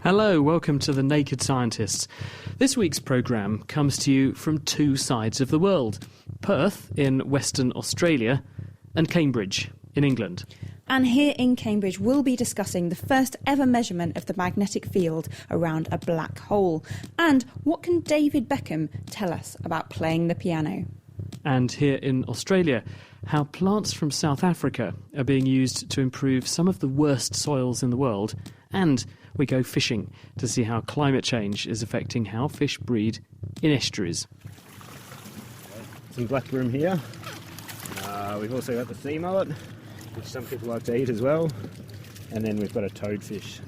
Hello, welcome to The Naked Scientists. This week's programme comes to you from two sides of the world, Perth in Western Australia and Cambridge in England. And here in Cambridge, we'll be discussing the first ever measurement of the magnetic field around a black hole. And what can David Beckham tell us about playing the piano? And here in Australia, how plants from South Africa are being used to improve some of the worst soils in the world. And we go fishing to see how climate change is affecting how fish breed in estuaries. Some black bream here. We've also got the sea mullet, which some people like to eat as well. And then we've got a toadfish.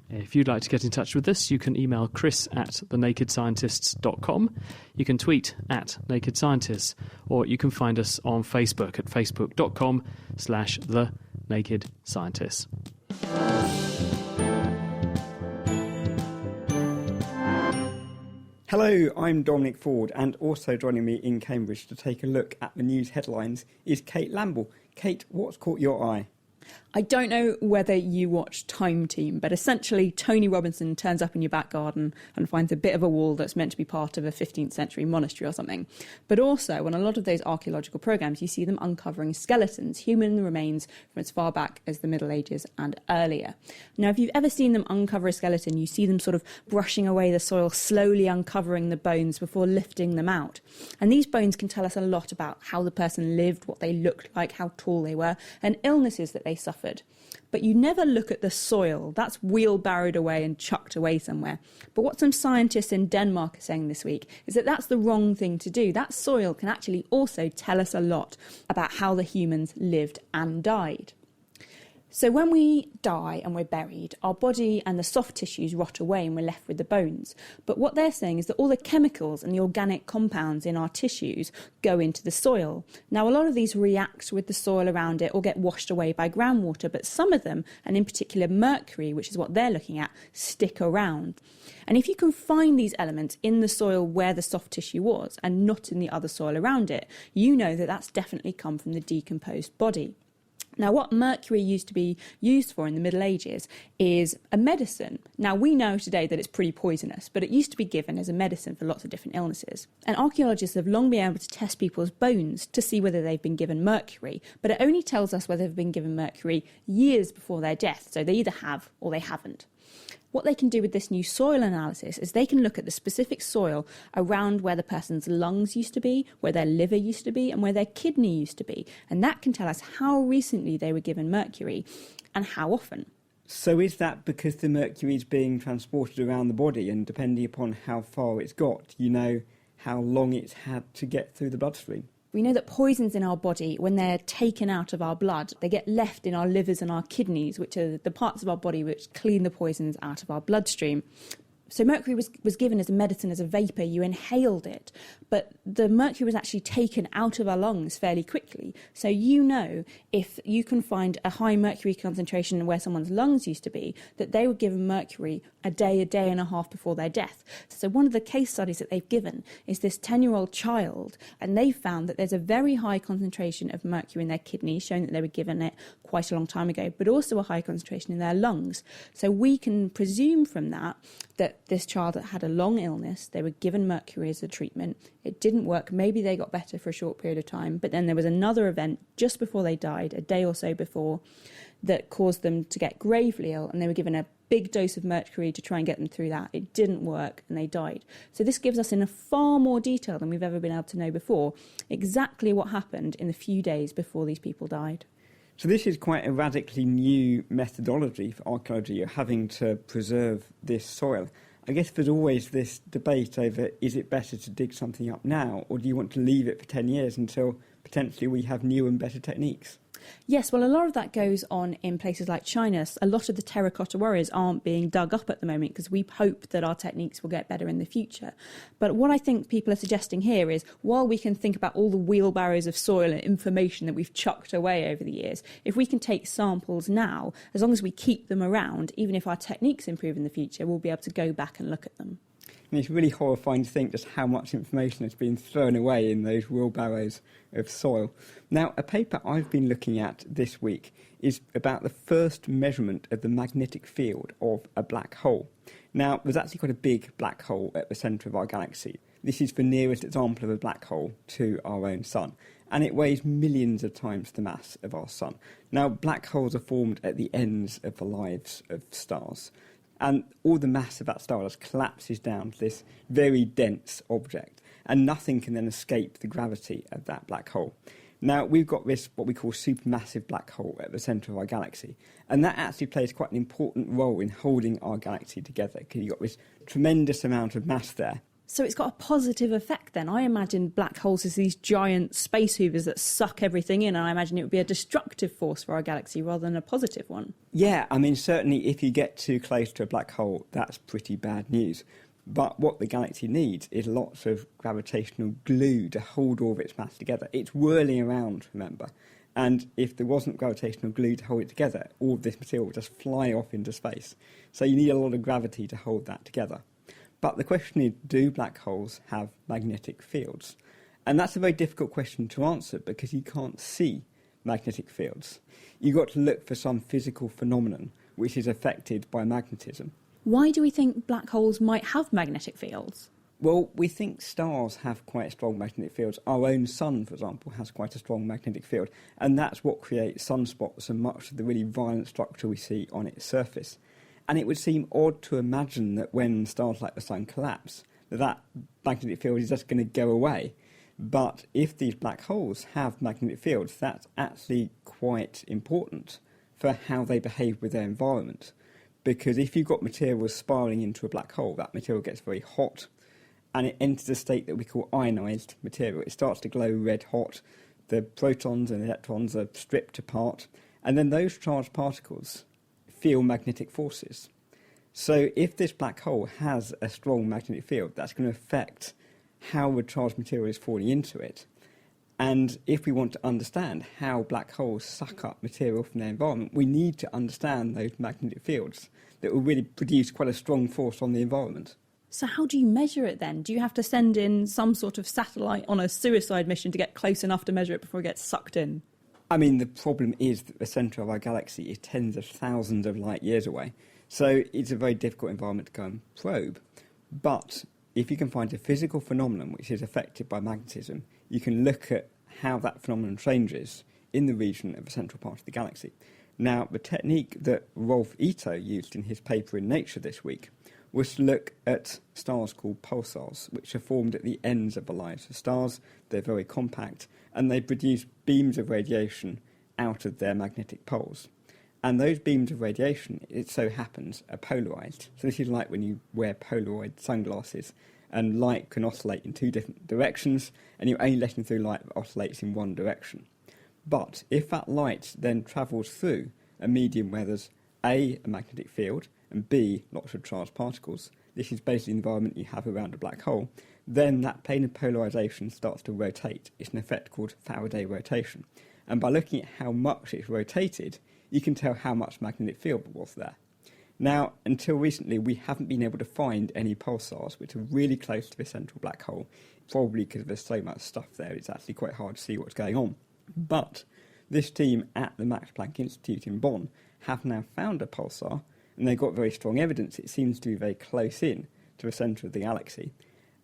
If you'd like to get in touch with us, you can email chris@thenakedscientists.com. You can tweet @nakedscientists, or you can find us on Facebook at facebook.com/thenakedscientists. Hello, I'm Dominic Ford, and also joining me in Cambridge to take a look at the news headlines is Kate Lamble. Kate, what's caught your eye? I don't know whether you watch Time Team, but essentially Tony Robinson turns up in your back garden and finds a bit of a wall that's meant to be part of a 15th century monastery or something. But also, on a lot of those archaeological programmes, you see them uncovering skeletons, human remains from as far back as the Middle Ages and earlier. Now, if you've ever seen them uncover a skeleton, you see them sort of brushing away the soil, slowly uncovering the bones before lifting them out. And these bones can tell us a lot about how the person lived, what they looked like, how tall they were, and illnesses that they suffered. But you never look at the soil. That's wheelbarrowed away and chucked away somewhere. But what some scientists in Denmark are saying this week is that that's the wrong thing to do. That soil can actually also tell us a lot about how the humans lived and died. So when we die and we're buried, our body and the soft tissues rot away and we're left with the bones. But what they're saying is that all the chemicals and the organic compounds in our tissues go into the soil. Now, a lot of these react with the soil around it or get washed away by groundwater, but some of them, and in particular mercury, which is what they're looking at, stick around. And if you can find these elements in the soil where the soft tissue was and not in the other soil around it, you know that that's definitely come from the decomposed body. Now, what mercury used to be used for in the Middle Ages is a medicine. Now, we know today that it's pretty poisonous, but it used to be given as a medicine for lots of different illnesses. And archaeologists have long been able to test people's bones to see whether they've been given mercury, but it only tells us whether they've been given mercury years before their death, so they either have or they haven't. What they can do with this new soil analysis is they can look at the specific soil around where the person's lungs used to be, where their liver used to be, and where their kidney used to be. And that can tell us how recently they were given mercury and how often. So is that because the mercury is being transported around the body, and depending upon how far it's got, you know how long it's had to get through the bloodstream? We know that poisons in our body, when they're taken out of our blood, they get left in our livers and our kidneys, which are the parts of our body which clean the poisons out of our bloodstream. So mercury was given as a medicine, as a vapour, you inhaled it, but the mercury was actually taken out of our lungs fairly quickly. So you know, if you can find a high mercury concentration where someone's lungs used to be, that they were given mercury a day and a half before their death. So one of the case studies that they've given is this 10-year-old child, and they found that there's a very high concentration of mercury in their kidneys, showing that they were given it quite a long time ago, but also a high concentration in their lungs. So we can presume from that this child had a long illness, they were given mercury as a treatment, it didn't work, maybe they got better for a short period of time, but then there was another event just before they died, a day or so before, that caused them to get gravely ill, and they were given a big dose of mercury to try and get them through that. It didn't work and they died. So this gives us in a far more detail than we've ever been able to know before exactly what happened in the few days before these people died. So this is quite a radically new methodology for archaeology. You're having to preserve this soil. I guess there's always this debate over, is it better to dig something up now, or do you want to leave it for 10 years until potentially we have new and better techniques? Yes, well, a lot of that goes on in places like China. A lot of the terracotta warriors aren't being dug up at the moment because we hope that our techniques will get better in the future. But what I think people are suggesting here is, while we can think about all the wheelbarrows of soil and information that we've chucked away over the years, if we can take samples now, as long as we keep them around, even if our techniques improve in the future, we'll be able to go back and look at them. And it's really horrifying to think just how much information has been thrown away in those wheelbarrows of soil. Now, a paper I've been looking at this week is about the first measurement of the magnetic field of a black hole. Now, there's actually quite a big black hole at the centre of our galaxy. This is the nearest example of a black hole to our own sun, and it weighs millions of times the mass of our sun. Now, black holes are formed at the ends of the lives of stars, and all the mass of that star just collapses down to this very dense object, and nothing can then escape the gravity of that black hole. Now, we've got this, what we call supermassive black hole at the centre of our galaxy, and that actually plays quite an important role in holding our galaxy together, because you've got this tremendous amount of mass there. So it's got a positive effect then. I imagine black holes as these giant space hoovers that suck everything in, and I imagine it would be a destructive force for our galaxy rather than a positive one. Yeah, I mean, certainly if you get too close to a black hole, that's pretty bad news. But what the galaxy needs is lots of gravitational glue to hold all of its mass together. It's whirling around, remember. And if there wasn't gravitational glue to hold it together, all of this material would just fly off into space. So you need a lot of gravity to hold that together. But the question is, do black holes have magnetic fields? And that's a very difficult question to answer because you can't see magnetic fields. You've got to look for some physical phenomenon which is affected by magnetism. Why do we think black holes might have magnetic fields? Well, we think stars have quite strong magnetic fields. Our own sun, for example, has quite a strong magnetic field, and that's what creates sunspots and much of the really violent structure we see on its surface. And it would seem odd to imagine that when stars like the sun collapse, that magnetic field is just going to go away. But if these black holes have magnetic fields, that's actually quite important for how they behave with their environment. Because if you've got material spiralling into a black hole, that material gets very hot, and it enters a state that we call ionised material. It starts to glow red hot, the protons and electrons are stripped apart, and then those charged particles feel magnetic forces. So if this black hole has a strong magnetic field, that's going to affect how the charged material is falling into it. And if we want to understand how black holes suck up material from their environment, we need to understand those magnetic fields that will really produce quite a strong force on the environment. So how do you measure it then? Do you have to send in some sort of satellite on a suicide mission to get close enough to measure it before it gets sucked in? I mean, the problem is that the centre of our galaxy is tens of thousands of light years away. So it's a very difficult environment to go and probe. But if you can find a physical phenomenon which is affected by magnetism, you can look at how that phenomenon changes in the region of the central part of the galaxy. Now, the technique that Rolf Ito used in his paper in Nature this week was to look at stars called pulsars, which are formed at the ends of the lives of stars. They're very compact, and they produce beams of radiation out of their magnetic poles. And those beams of radiation, it so happens, are polarised. So this is like when you wear Polaroid sunglasses, and light can oscillate in two different directions, and you're only letting through light that oscillates in one direction. But if that light then travels through a medium where there's A, a magnetic field, and B, lots of charged particles, this is basically the environment you have around a black hole, then that plane of polarisation starts to rotate. It's an effect called Faraday rotation. And by looking at how much it's rotated, you can tell how much magnetic field was there. Now, until recently, we haven't been able to find any pulsars which are really close to the central black hole, probably because there's so much stuff there, it's actually quite hard to see what's going on. But this team at the Max Planck Institute in Bonn have now found a pulsar, and they've got very strong evidence it seems to be very close in to the centre of the galaxy.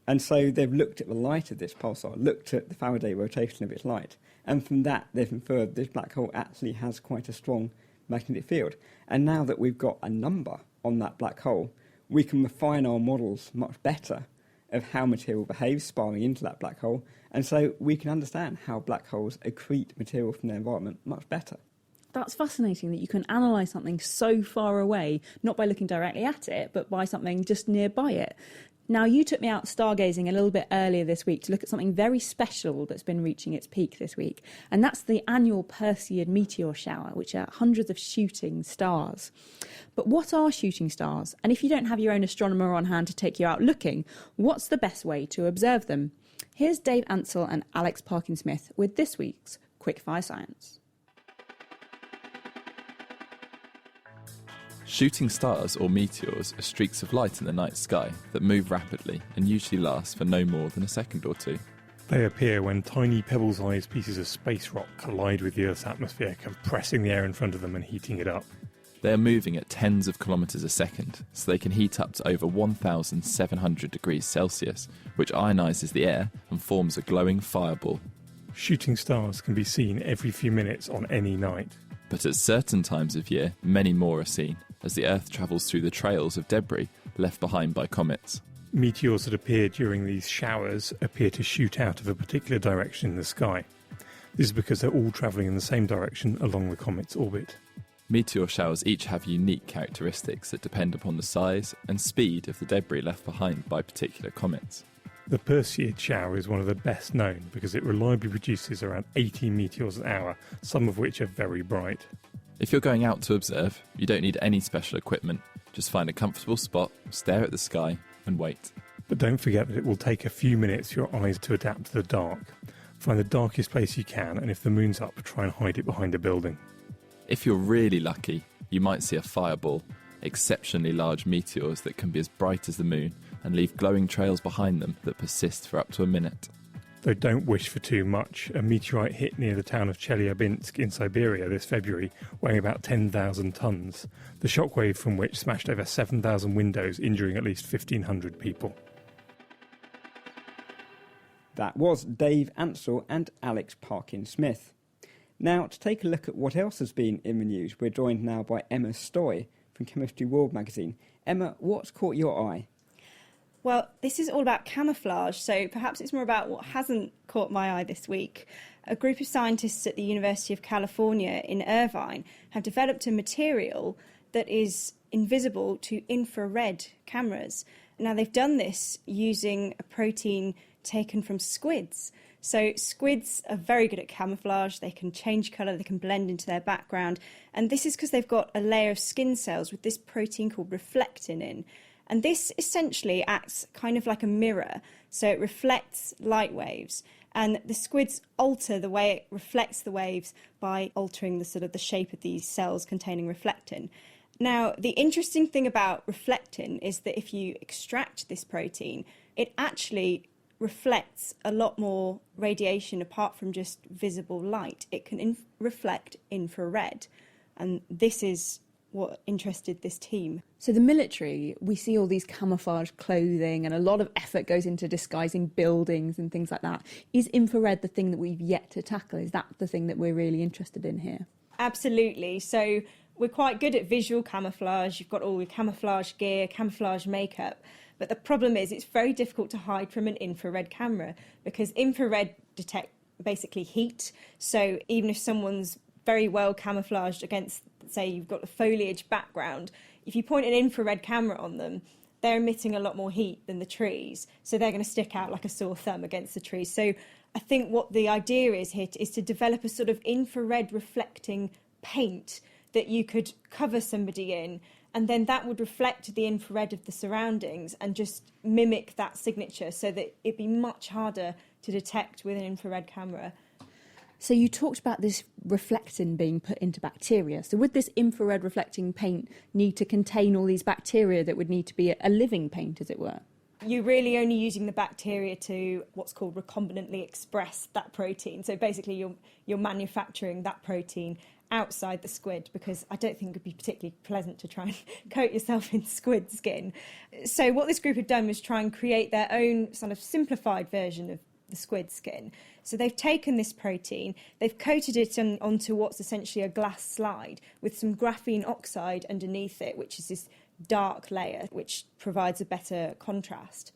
And so they've looked at the light of this pulsar, looked at the Faraday rotation of its light, and from that they've inferred this black hole actually has quite a strong magnetic field. And now that we've got a number on that black hole, we can refine our models much better of how material behaves spiraling into that black hole, and so we can understand how black holes accrete material from their environment much better. That's fascinating that you can analyse something so far away, not by looking directly at it, but by something just nearby it. Now, you took me out stargazing a little bit earlier this week to look at something very special that's been reaching its peak this week, and that's the annual Perseid meteor shower, which are hundreds of shooting stars. But what are shooting stars? And if you don't have your own astronomer on hand to take you out looking, what's the best way to observe them? Here's Dave Ansell and Alex Parkin-Smith with this week's Quickfire Science. Shooting stars or meteors are streaks of light in the night sky that move rapidly and usually last for no more than a second or two. They appear when tiny pebble-sized pieces of space rock collide with the Earth's atmosphere, compressing the air in front of them and heating it up. They are moving at tens of kilometres a second, so they can heat up to over 1,700 degrees Celsius, which ionises the air and forms a glowing fireball. Shooting stars can be seen every few minutes on any night. But at certain times of year, many more are seen, as the Earth travels through the trails of debris left behind by comets. Meteors that appear during these showers appear to shoot out of a particular direction in the sky. This is because they're all travelling in the same direction along the comet's orbit. Meteor showers each have unique characteristics that depend upon the size and speed of the debris left behind by particular comets. The Perseid shower is one of the best known because it reliably produces around 80 meteors an hour, some of which are very bright. If you're going out to observe, you don't need any special equipment. Just find a comfortable spot, stare at the sky and wait. But don't forget that it will take a few minutes for your eyes to adapt to the dark. Find the darkest place you can, and if the moon's up, try and hide it behind a building. If you're really lucky, you might see a fireball, exceptionally large meteors that can be as bright as the moon and leave glowing trails behind them that persist for up to a minute. Though don't wish for too much, a meteorite hit near the town of Chelyabinsk in Siberia this February, weighing about 10,000 tonnes, the shockwave from which smashed over 7,000 windows, injuring at least 1,500 people. That was Dave Ansell and Alex Parkin-Smith. Now, to take a look at what else has been in the news, we're joined now by Emma Stoy from Chemistry World magazine. Emma, what's caught your eye? Well, this is all about camouflage, so perhaps it's more about what hasn't caught my eye this week. A group of scientists at the University of California in Irvine have developed a material that is invisible to infrared cameras. Now, they've done this using a protein taken from squids. So squids are very good at camouflage. They can change colour, they can blend into their background. And this is because they've got a layer of skin cells with this protein called reflectin in. And this essentially acts kind of like a mirror. So it reflects light waves. And the squids alter the way it reflects the waves by altering the shape of these cells containing reflectin. Now, the interesting thing about reflectin is that if you extract this protein, it actually reflects a lot more radiation apart from just visible light. It can reflect infrared. And this is what interested this team. So the military, we see all these camouflage clothing and a lot of effort goes into disguising buildings and things like that. Is infrared the thing that we've yet to tackle? Is that the thing that we're really interested in here? Absolutely. So we're quite good at visual camouflage. You've got all your camouflage gear, camouflage makeup. But the problem is it's very difficult to hide from an infrared camera because infrared detect basically heat. So even if someone's very well camouflaged against, say, you've got a foliage background, if you point an infrared camera on them, they're emitting a lot more heat than the trees. So they're going to stick out like a sore thumb against the trees. So I think what the idea is here is to develop a sort of infrared reflecting paint that you could cover somebody in, and then that would reflect the infrared of the surroundings and just mimic that signature so that it'd be much harder to detect with an infrared camera. So you talked about this reflectin being put into bacteria. So would this infrared reflecting paint need to contain all these bacteria that would need to be a living paint, as it were? You're really only using the bacteria to what's called recombinantly express that protein. So basically you're manufacturing that protein outside the squid, because I don't think it would be particularly pleasant to try and coat yourself in squid skin. So what this group had done was try and create their own sort of simplified version of the squid skin. So they've taken this protein, they've coated it onto what's essentially a glass slide with some graphene oxide underneath it, which is this dark layer which provides a better contrast.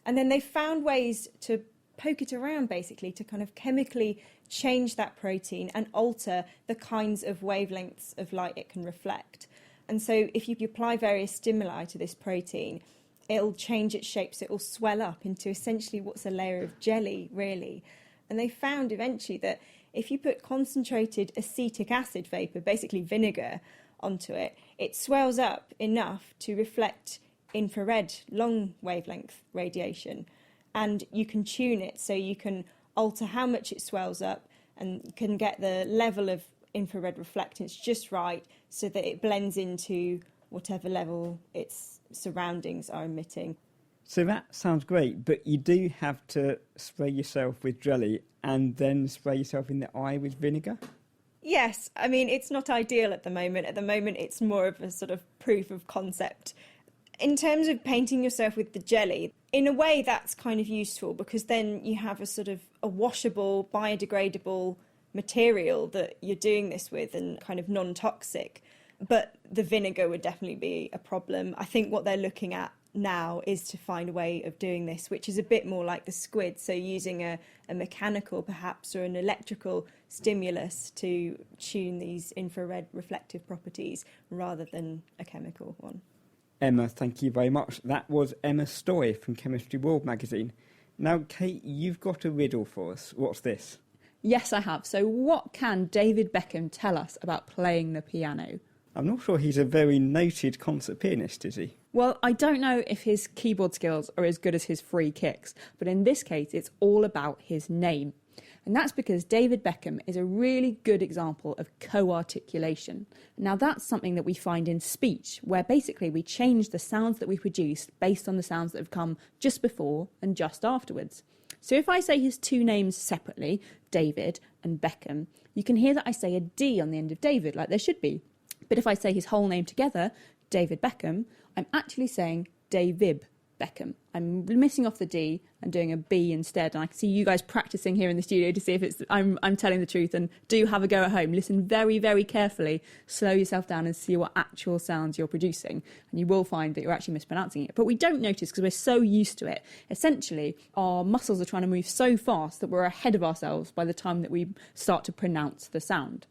And then they've found ways to poke it around, basically, to kind of chemically change that protein and alter the kinds of wavelengths of light it can reflect. And so if you apply various stimuli to this protein, it'll change its shape, so it'll swell up into essentially what's a layer of jelly, really. And they found eventually that if you put concentrated acetic acid vapour, basically vinegar, onto it, it swells up enough to reflect infrared long wavelength radiation. And you can tune it, so you can alter how much it swells up and you can get the level of infrared reflectance just right so that it blends into whatever level its surroundings are emitting. So that sounds great, but you do have to spray yourself with jelly and then spray yourself in the eye with vinegar? Yes, I mean, it's not ideal at the moment. At the moment, it's more of a sort of proof of concept. In terms of painting yourself with the jelly, in a way that's kind of useful because then you have a sort of a washable, biodegradable material that you're doing this with and kind of non-toxic. But the vinegar would definitely be a problem. I think what they're looking at now is to find a way of doing this, which is a bit more like the squid, so using a mechanical perhaps or an electrical stimulus to tune these infrared reflective properties rather than a chemical one. Emma, thank you very much. That was Emma Stoy from Chemistry World magazine. Now, Kate, you've got a riddle for us. What's this? Yes, I have. So what can David Beckham tell us about playing the piano? I'm not sure he's a very noted concert pianist, is he? Well, I don't know if his keyboard skills are as good as his free kicks, but in this case, it's all about his name. And that's because David Beckham is a really good example of co-articulation. Now, that's something that we find in speech, where basically we change the sounds that we produce based on the sounds that have come just before and just afterwards. So if I say his two names separately, David and Beckham, you can hear that I say a D on the end of David, like there should be. But if I say his whole name together, David Beckham, I'm actually saying David Beckham. I'm missing off the D and doing a B instead. And I can see you guys practicing here in the studio to see if I'm telling the truth. And do have a go at home. Listen very, very carefully. Slow yourself down and see what actual sounds you're producing. And you will find that you're actually mispronouncing it. But we don't notice because we're so used to it. Essentially, our muscles are trying to move so fast that we're ahead of ourselves by the time that we start to pronounce the sound.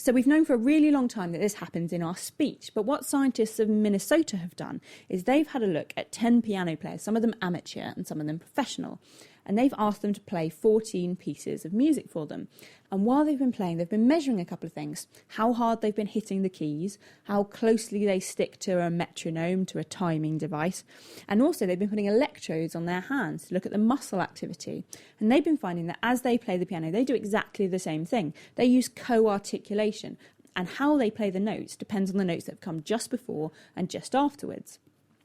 So we've known for a really long time that this happens in our speech, but what scientists of Minnesota have done is they've had a look at 10 piano players, some of them amateur and some of them professional, and they've asked them to play 14 pieces of music for them. And while they've been playing, they've been measuring a couple of things: how hard they've been hitting the keys, how closely they stick to a metronome, to a timing device, and also they've been putting electrodes on their hands to look at the muscle activity. And they've been finding that as they play the piano, they do exactly the same thing. They use co-articulation, and how they play the notes depends on the notes that have come just before and just afterwards.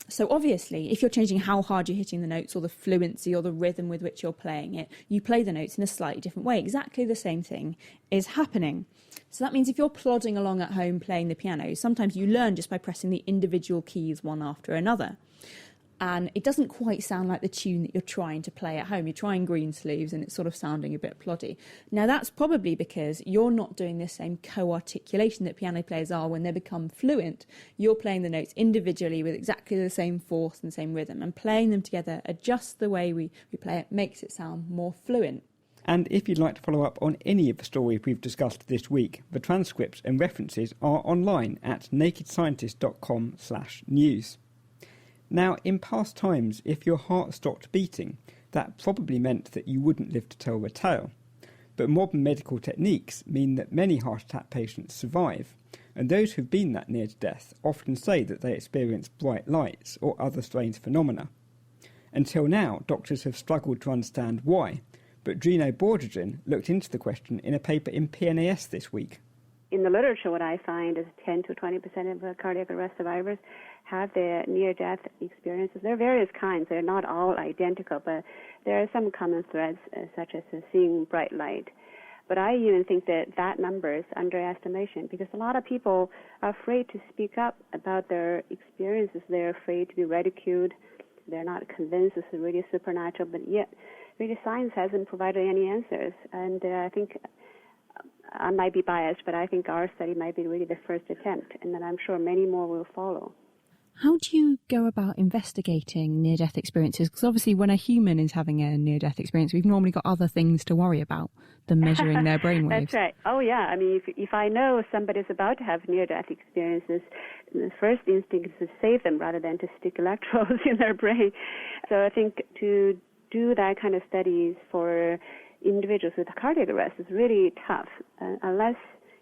So obviously, if you're changing how hard you're hitting the notes or the fluency or the rhythm with which you're playing it, you play the notes in a slightly different way. Exactly the same thing is happening. So that means if you're plodding along at home playing the piano, sometimes you learn just by pressing the individual keys one after another. And it doesn't quite sound like the tune that you're trying to play at home. You're trying Greensleeves and it's sort of sounding a bit ploddy. Now, that's probably because you're not doing the same co-articulation that piano players are when they become fluent. You're playing the notes individually with exactly the same force and same rhythm, and playing them together just the way we play it makes it sound more fluent. And if you'd like to follow up on any of the stories we've discussed this week, the transcripts and references are online at nakedscientist.com/news. Now, in past times, if your heart stopped beating, that probably meant that you wouldn't live to tell the tale. But modern medical techniques mean that many heart attack patients survive, and those who've been that near to death often say that they experience bright lights or other strange phenomena. Until now, doctors have struggled to understand why, but Gino Borgeson looked into the question in a paper in PNAS this week. In the literature, what I find is 10 to 20% of cardiac arrest survivors have their near-death experiences. There are various kinds. They're not all identical, but there are some common threads, such as seeing bright light. But I even think that number is underestimation, because a lot of people are afraid to speak up about their experiences. They're afraid to be ridiculed. They're not convinced it's really supernatural, but yet really science hasn't provided any answers. And I think I might be biased, but I think our study might be really the first attempt, and then I'm sure many more will follow. How do you go about investigating near-death experiences? Because obviously when a human is having a near-death experience, we've normally got other things to worry about than measuring their brainwaves. That's right. Oh, yeah. I mean, if I know somebody's about to have near-death experiences, the first instinct is to save them rather than to stick electrodes in their brain. So I think to do that kind of studies for individuals with cardiac arrest is really tough, unless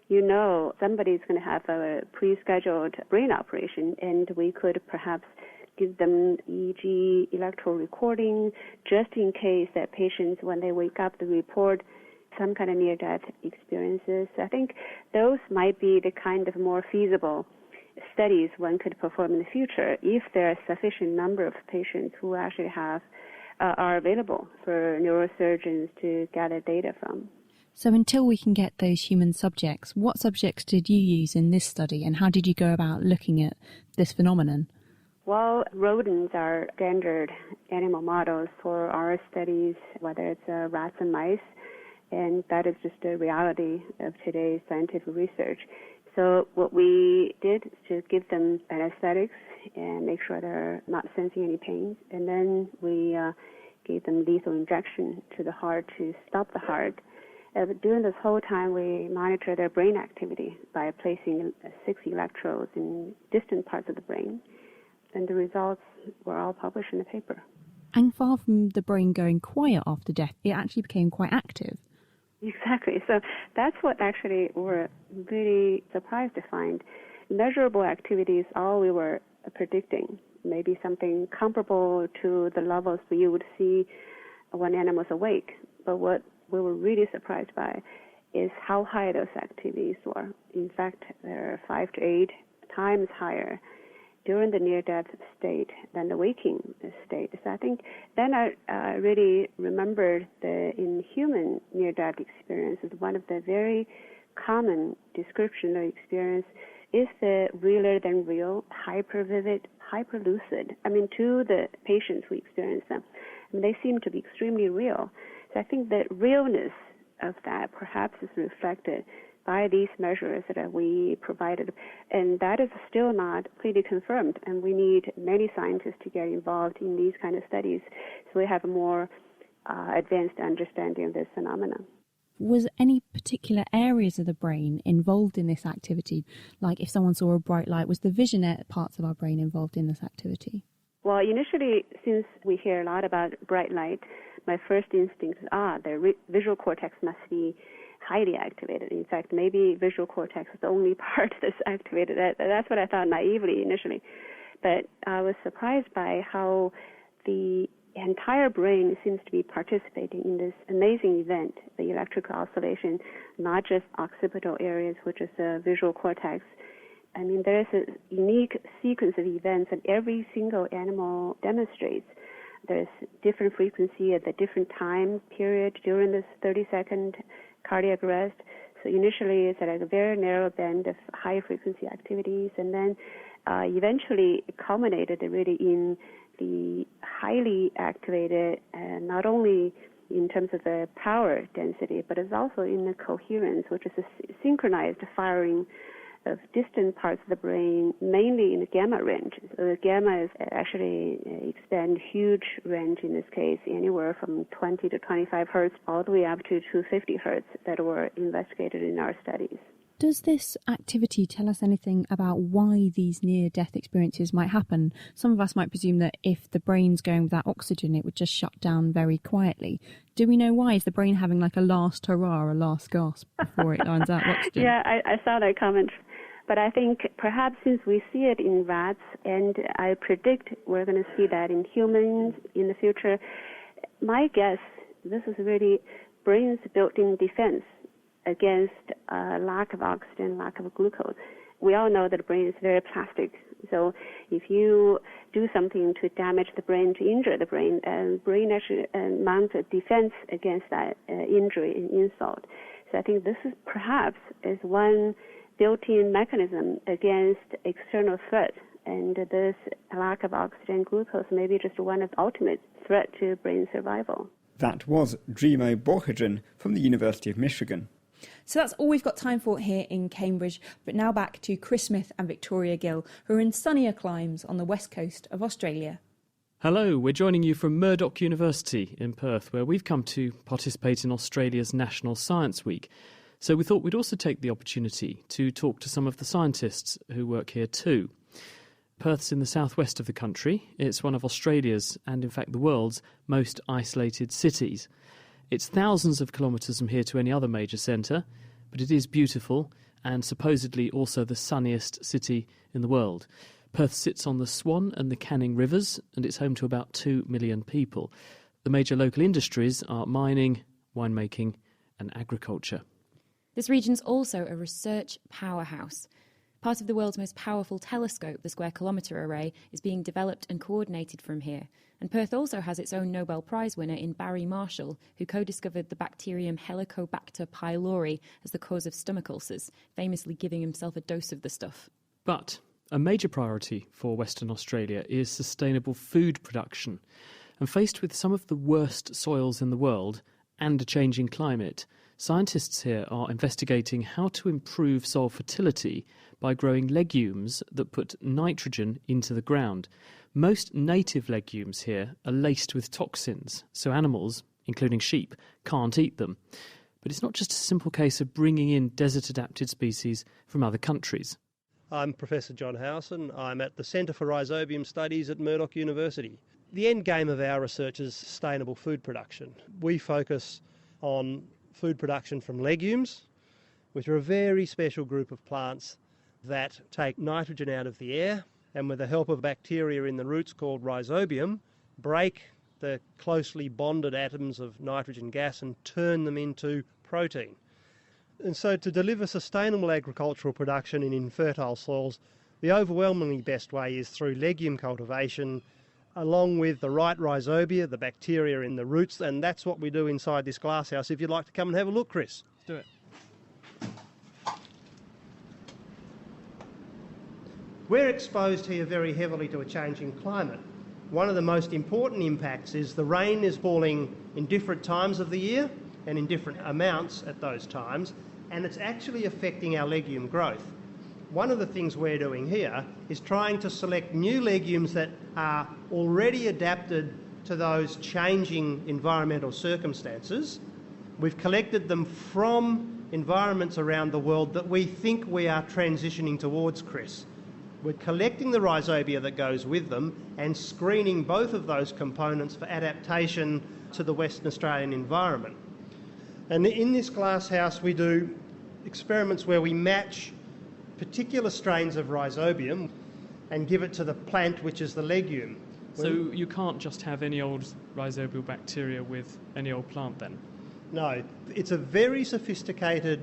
you know somebody's going to have a pre-scheduled brain operation, and we could perhaps give them EEG electrode recording just in case that patients, when they wake up, they report some kind of near-death experiences. I think those might be the kind of more feasible studies one could perform in the future if there are sufficient number of patients who actually are available for neurosurgeons to gather data from. So until we can get those human subjects, what subjects did you use in this study, and how did you go about looking at this phenomenon? Well, rodents are standard animal models for our studies, whether it's rats and mice, and that is just the reality of today's scientific research. So what we did is to give them anesthetics and make sure they're not sensing any pain, and then we gave them lethal injection to the heart to stop the heart. During this whole time, we monitor their brain activity by placing 6 electrodes in distant parts of the brain, and the results were all published in the paper. And far from the brain going quiet after death, it actually became quite active. Exactly. So that's what actually we're really surprised to find. Measurable activity is all we were predicting, maybe something comparable to the levels you would see when animals awake. But what we were really surprised by is how high those activities were. In fact, they're 5 to 8 times higher during the near-death state than the waking state. So I think then I really remembered in human near-death experience is one of the very common description of experience is the realer than real, hyper-vivid, hyper-lucid. I mean, to the patients who experience them, they seem to be extremely real. So I think the realness of that perhaps is reflected by these measures that we provided. And that is still not completely confirmed. And we need many scientists to get involved in these kind of studies so we have a more advanced understanding of this phenomenon. Was any particular areas of the brain involved in this activity? Like if someone saw a bright light, was the vision parts of our brain involved in this activity? Well, initially, since we hear a lot about bright light, my first instinct is, the visual cortex must be highly activated. In fact, maybe visual cortex is the only part that's activated. That's what I thought naively initially. But I was surprised by how the entire brain seems to be participating in this amazing event, the electrical oscillation, not just occipital areas, which is the visual cortex. I mean, there is a unique sequence of events that every single animal demonstrates. There's different frequency at the different time period during this 30-second cardiac arrest. So initially it's like a very narrow band of high-frequency activities, and then eventually it culminated really in the highly activated, not only in terms of the power density, but it's also in the coherence, which is a synchronized firing of distant parts of the brain, mainly in the gamma range. So the gamma is actually expand huge range in this case, anywhere from 20 to 25 hertz all the way up to 250 hertz that were investigated in our studies. Does this activity tell us anything about why these near-death experiences might happen? Some of us might presume that if the brain's going without oxygen, it would just shut down very quietly. Do we know why? Is the brain having like a last hurrah, a last gasp before it runs out of oxygen? Yeah, I saw that comment. But I think perhaps since we see it in rats, and I predict we're going to see that in humans in the future, my guess, this is really brain's built-in defense against lack of oxygen, lack of glucose. We all know that the brain is very plastic. So if you do something to damage the brain, to injure the brain actually mounts a defense against that injury and insult. So I think this is perhaps is one built-in mechanism against external threat, and this lack of oxygen and glucose may be just one of the ultimate threat to brain survival. That was Drimo Borhagen from the University of Michigan. So that's all we've got time for here in Cambridge, but now back to Chris Smith and Victoria Gill, who are in sunnier climes on the west coast of Australia. Hello, we're joining you from Murdoch University in Perth, where we've come to participate in Australia's National Science Week. So we thought we'd also take the opportunity to talk to some of the scientists who work here too. Perth's in the southwest of the country. It's one of Australia's, and in fact the world's, most isolated cities. It's thousands of kilometres from here to any other major centre, but it is beautiful and supposedly also the sunniest city in the world. Perth sits on the Swan and the Canning rivers, and it's home to about 2 million people. The major local industries are mining, winemaking and agriculture. This region's also a research powerhouse. Part of the world's most powerful telescope, the Square Kilometre Array, is being developed and coordinated from here. And Perth also has its own Nobel Prize winner in Barry Marshall, who co-discovered the bacterium Helicobacter pylori as the cause of stomach ulcers, famously giving himself a dose of the stuff. But a major priority for Western Australia is sustainable food production. And faced with some of the worst soils in the world and a changing climate, scientists here are investigating how to improve soil fertility by growing legumes that put nitrogen into the ground. Most native legumes here are laced with toxins, so animals, including sheep, can't eat them. But it's not just a simple case of bringing in desert-adapted species from other countries. I'm Professor John Howson. I'm at the Centre for Rhizobium Studies at Murdoch University. The end game of our research is sustainable food production. We focus on food production from legumes, which are a very special group of plants that take nitrogen out of the air and with the help of bacteria in the roots called rhizobium, break the closely bonded atoms of nitrogen gas and turn them into protein. And so to deliver sustainable agricultural production in infertile soils, the overwhelmingly best way is through legume cultivation, along with the right rhizobia, the bacteria in the roots, and that's what we do inside this glasshouse. If you'd like to come and have a look, Chris. Let's do it. We're exposed here very heavily to a changing climate. One of the most important impacts is the rain is falling in different times of the year and in different amounts at those times, and it's actually affecting our legume growth. One of the things we're doing here is trying to select new legumes that are already adapted to those changing environmental circumstances. We've collected them from environments around the world that we think we are transitioning towards, Chris. We're collecting the rhizobia that goes with them and screening both of those components for adaptation to the Western Australian environment. And in this glasshouse we do experiments where we match particular strains of rhizobium and give it to the plant, which is the legume. So you can't just have any old rhizobial bacteria with any old plant then? No, it's a very sophisticated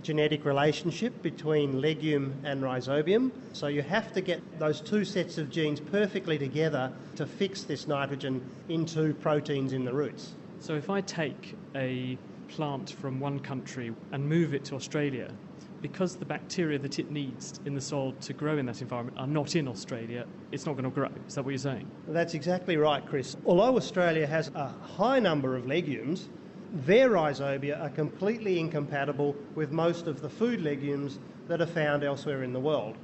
genetic relationship between legume and rhizobium. So you have to get those two sets of genes perfectly together to fix this nitrogen into proteins in the roots. So if I take a plant from one country and move it to Australia, because the bacteria that it needs in the soil to grow in that environment are not in Australia, it's not going to grow. Is that what you're saying? That's exactly right, Chris. Although Australia has a high number of legumes, their rhizobia are completely incompatible with most of the food legumes that are found elsewhere in the world.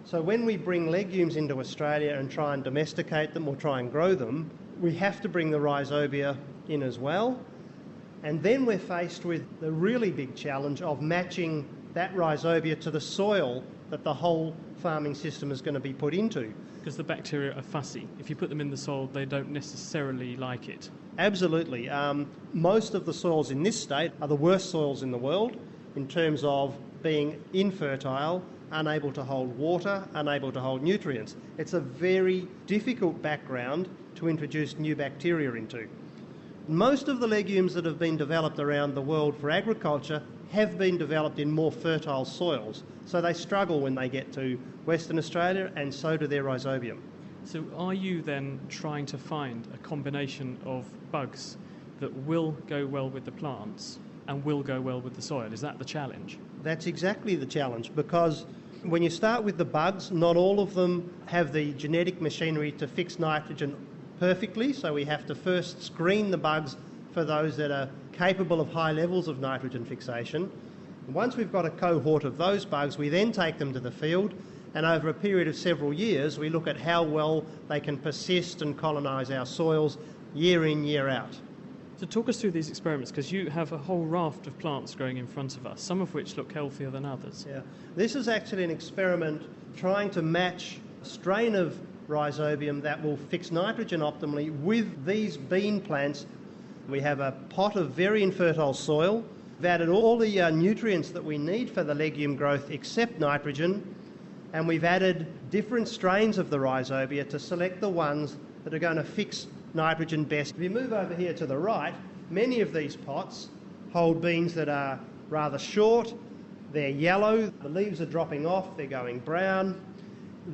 So when we bring legumes into Australia and try and domesticate them or try and grow them, we have to bring the rhizobia in as well. And then we're faced with the really big challenge of matching that rhizobia to the soil that the whole farming system is going to be put into. Because the bacteria are fussy. If you put them in the soil, they don't necessarily like it. Absolutely. Most of the soils in this state are the worst soils in the world in terms of being infertile, unable to hold water, unable to hold nutrients. It's a very difficult background to introduce new bacteria into. Most of the legumes that have been developed around the world for agriculture have been developed in more fertile soils, so they struggle when they get to Western Australia, and so do their rhizobium. So are you then trying to find a combination of bugs that will go well with the plants and will go well with the soil? Is that the challenge? That's exactly the challenge, because when you start with the bugs, not all of them have the genetic machinery to fix nitrogen perfectly, so we have to first screen the bugs for those that are capable of high levels of nitrogen fixation. Once we've got a cohort of those bugs, we then take them to the field, and over a period of several years we look at how well they can persist and colonise our soils year in, year out. So talk us through these experiments, because you have a whole raft of plants growing in front of us, some of which look healthier than others. Yeah, this is actually an experiment trying to match a strain of rhizobium that will fix nitrogen optimally with these bean plants. We have a pot of very infertile soil. We've added all the nutrients that we need for the legume growth except nitrogen, and we've added different strains of the rhizobia to select the ones that are going to fix nitrogen best. If you move over here to the right, many of these pots hold beans that are rather short, they're yellow, the leaves are dropping off, they're going brown.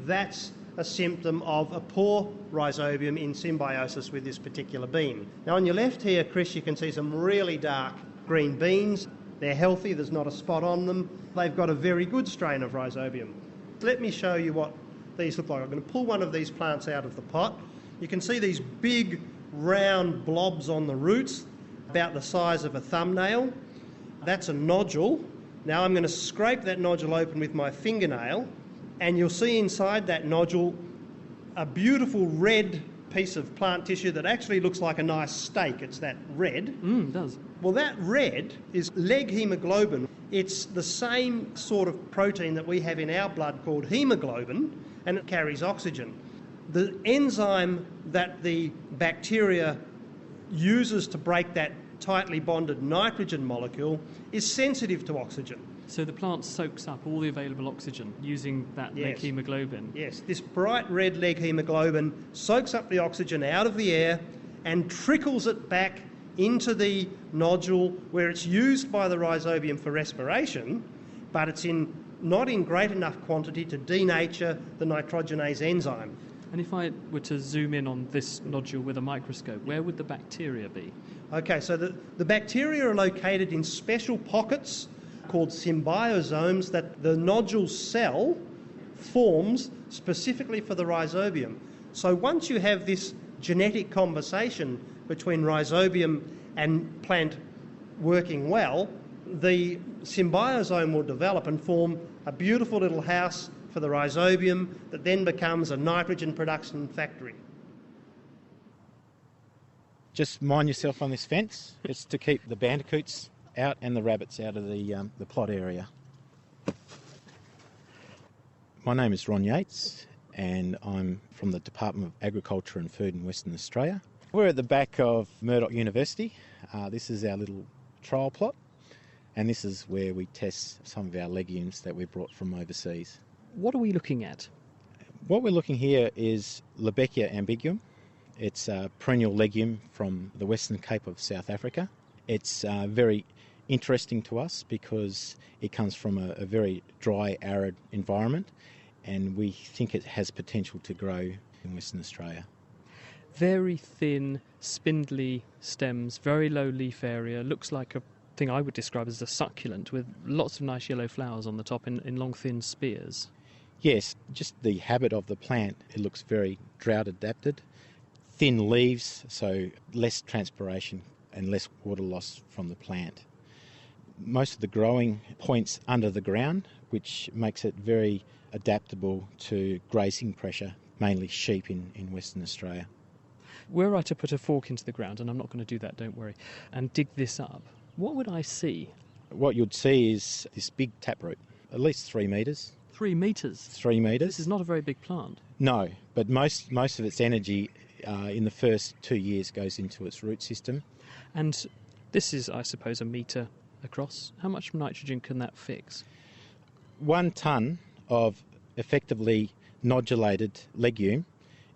That's a symptom of a poor rhizobium in symbiosis with this particular bean. Now on your left here, Chris, you can see some really dark green beans. They're healthy, there's not a spot on them. They've got a very good strain of rhizobium. Let me show you what these look like. I'm going to pull one of these plants out of the pot. You can see these big round blobs on the roots, about the size of a thumbnail. That's a nodule. Now I'm going to scrape that nodule open with my fingernail, and you'll see inside that nodule a beautiful red piece of plant tissue that actually looks like a nice steak. It's that red. It does. Well, that red is leg hemoglobin. It's the same sort of protein that we have in our blood called hemoglobin, and it carries oxygen. The enzyme that the bacteria uses to break that tightly bonded nitrogen molecule is sensitive to oxygen. So the plant soaks up all the available oxygen using that leg hemoglobin. Yes, this bright red leg hemoglobin soaks up the oxygen out of the air and trickles it back into the nodule where it's used by the rhizobium for respiration, but it's not in great enough quantity to denature the nitrogenase enzyme. And if I were to zoom in on this nodule with a microscope, where would the bacteria be? Okay, so the bacteria are located in special pockets called symbiosomes that the nodule cell forms specifically for the rhizobium. So once you have this genetic conversation between rhizobium and plant working well, the symbiosome will develop and form a beautiful little house for the rhizobium that then becomes a nitrogen production factory. Just mind yourself on this fence. It's to keep the bandicoots out and the rabbits out of the plot area. My name is Ron Yates and I'm from the Department of Agriculture and Food in Western Australia. We're at the back of Murdoch University. This is our little trial plot, and this is where we test some of our legumes that we brought from overseas. What are we looking at? What we're looking here is Lobekia ambiguum. It's a perennial legume from the Western Cape of South Africa. It's very interesting to us because it comes from a very dry, arid environment, and we think it has potential to grow in Western Australia. Very thin, spindly stems, very low leaf area, looks like a thing I would describe as a succulent with lots of nice yellow flowers on the top in long, thin spears. Yes, just the habit of the plant, it looks very drought adapted. Thin leaves, so less transpiration and less water loss from the plant. Most of the growing points under the ground, which makes it very adaptable to grazing pressure, mainly sheep in Western Australia. Were I to put a fork into the ground, and I'm not going to do that, don't worry, and dig this up, what would I see? What you'd see is this big taproot, at least 3 metres. 3 metres? 3 metres. This is not a very big plant. No, but most of its energy in the first 2 years goes into its root system. And this is, I suppose, a metre across. How much nitrogen can that fix? 1 tonne of effectively nodulated legume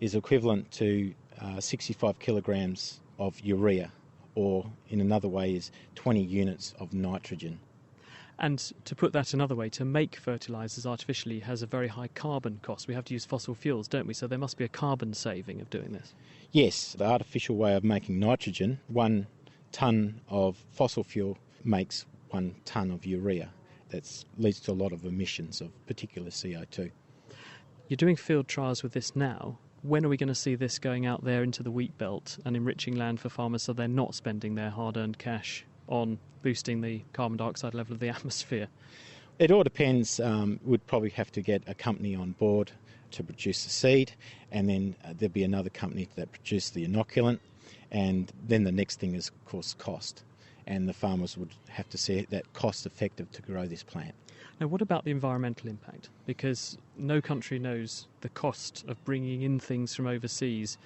is equivalent to 65 kilograms of urea, or in another way is 20 units of nitrogen. And to put that another way, to make fertilisers artificially has a very high carbon cost. We have to use fossil fuels, don't we? So there must be a carbon saving of doing this. Yes, the artificial way of making nitrogen, 1 tonne of fossil fuel makes 1 tonne of urea. That leads to a lot of emissions of particular CO2. You're doing field trials with this now. When are we going to see this going out there into the wheat belt and enriching land for farmers so they're not spending their hard-earned cash on boosting the carbon dioxide level of the atmosphere? It all depends. We'd probably have to get a company on board to produce the seed, and then there'd be another company that produces the inoculant, and then the next thing is, of course, cost. And the farmers would have to see that cost effective to grow this plant. Now, what about the environmental impact? Because no country knows the cost of bringing in things from overseas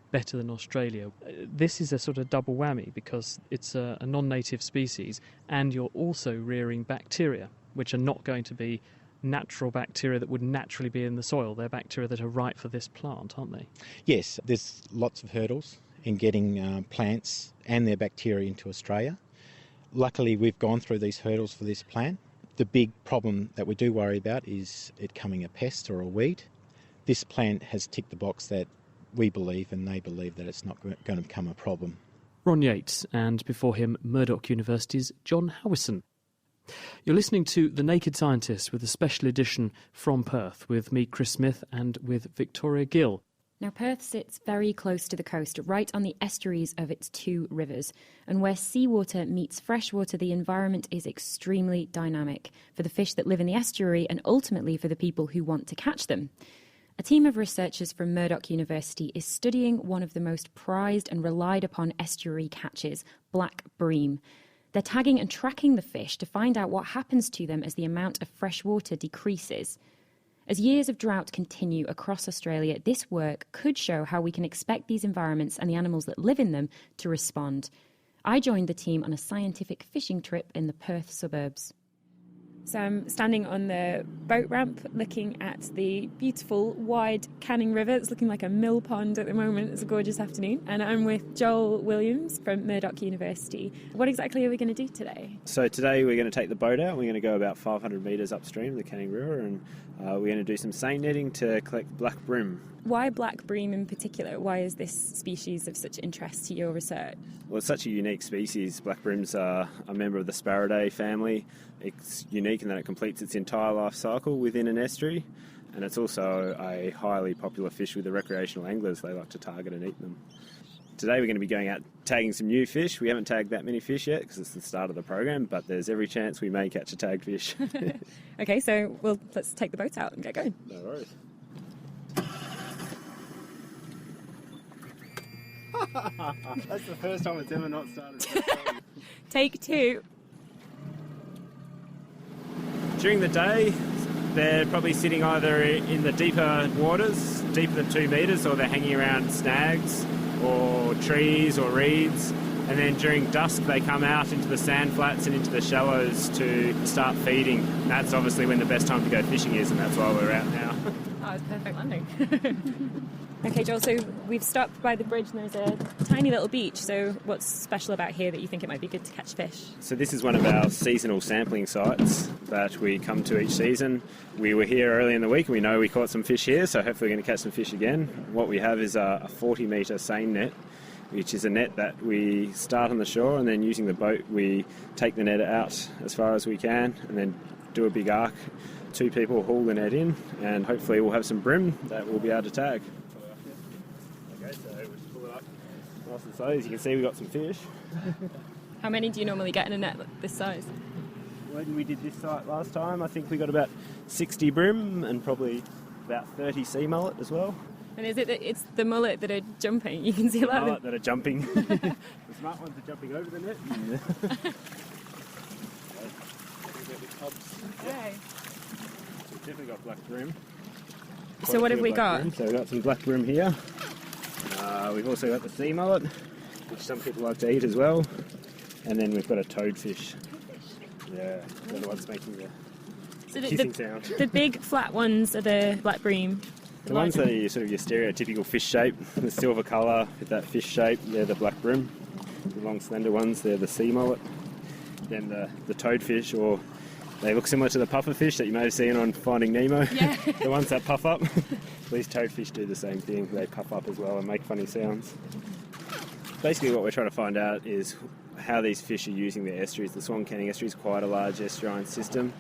better than Australia. This is a sort of double whammy because it's a non-native species and you're also rearing bacteria, which are not going to be natural bacteria that would naturally be in the soil. They're bacteria that are right for this plant, aren't they? Yes, there's lots of hurdles in getting plants and their bacteria into Australia. Luckily, we've gone through these hurdles for this plant. The big problem that we do worry about is it becoming a pest or a weed. This plant has ticked the box that we believe and they believe that it's not going to become a problem. Ron Yates, and before him, Murdoch University's John Howison. You're listening to The Naked Scientist with a special edition from Perth with me, Chris Smith, and with Victoria Gill. Now, Perth sits very close to the coast, right on the estuaries of its two rivers. And where seawater meets freshwater, the environment is extremely dynamic for the fish that live in the estuary and ultimately for the people who want to catch them. A team of researchers from Murdoch University is studying one of the most prized and relied upon estuary catches, black bream. They're tagging and tracking the fish to find out what happens to them as the amount of fresh water decreases. As years of drought continue across Australia, this work could show how we can expect these environments and the animals that live in them to respond. I joined the team on a scientific fishing trip in the Perth suburbs. So I'm standing on the boat ramp looking at the beautiful, wide Canning River. It's looking like a mill pond at the moment. It's a gorgeous afternoon. And I'm with Joel Williams from Murdoch University. What exactly are we going to do today? So today we're going to take the boat out. We're going to go about 500 metres upstream of the Canning River, and we're going to do some seine netting to collect black bream. Why black bream in particular? Why is this species of such interest to your research? Well, it's such a unique species. Black breams are a member of the Sparridae family. It's unique in that it completes its entire life cycle within an estuary, and it's also a highly popular fish with the recreational anglers. They like to target and eat them. Today we're going to be going out tagging some new fish. We haven't tagged that many fish yet because it's the start of the program, but there's every chance we may catch a tagged fish. Okay, so let's take the boat out and get going. No worries. That's the first time it's ever not started. Take two. During the day, they're probably sitting either in the deeper waters, deeper than 2 metres, or they're hanging around snags or trees or reeds. And then during dusk, they come out into the sand flats and into the shallows to start feeding. And that's obviously when the best time to go fishing is, and that's why we're out now. Oh, it's perfect landing. Okay, Joel, so we've stopped by the bridge and there's a tiny little beach. So what's special about here that you think it might be good to catch fish? So this is one of our seasonal sampling sites that we come to each season. We were here early in the week and we know we caught some fish here, so hopefully we're going to catch some fish again. What we have is a 40-metre seine net, which is a net that we start on the shore, and then using the boat we take the net out as far as we can and then do a big arc. 2 people haul the net in, and hopefully we'll have some bream that we'll be able to tag. Okay, so we'll just pull it up nice and slow. As you can see, we've got some fish. How many do you normally get in a net this size? When we did this site last time, I think we got about 60 bream and probably about 30 sea mullet as well. And is it that it's the mullet that are jumping? You can see a lot of them that are jumping. The smart ones are jumping over the net. Okay. So we've definitely got black bream. So what have we got? Bream. So we've got some black bream here. We've also got the sea mullet, which some people like to eat as well. And then we've got a toadfish. Yeah, they're the ones making the hissing sound. The big flat ones are the black bream. The ones that are sort of your stereotypical fish shape, the silver colour with that fish shape, they're the black bream. The long slender ones, they're the sea mullet. Then the toadfish, or they look similar to the pufferfish that you may have seen on Finding Nemo. Yeah. The ones that puff up. These toadfish do the same thing. They puff up as well and make funny sounds. Basically what we're trying to find out is how these fish are using their estuaries. The Swan Canning Estuary is quite a large estuarine system.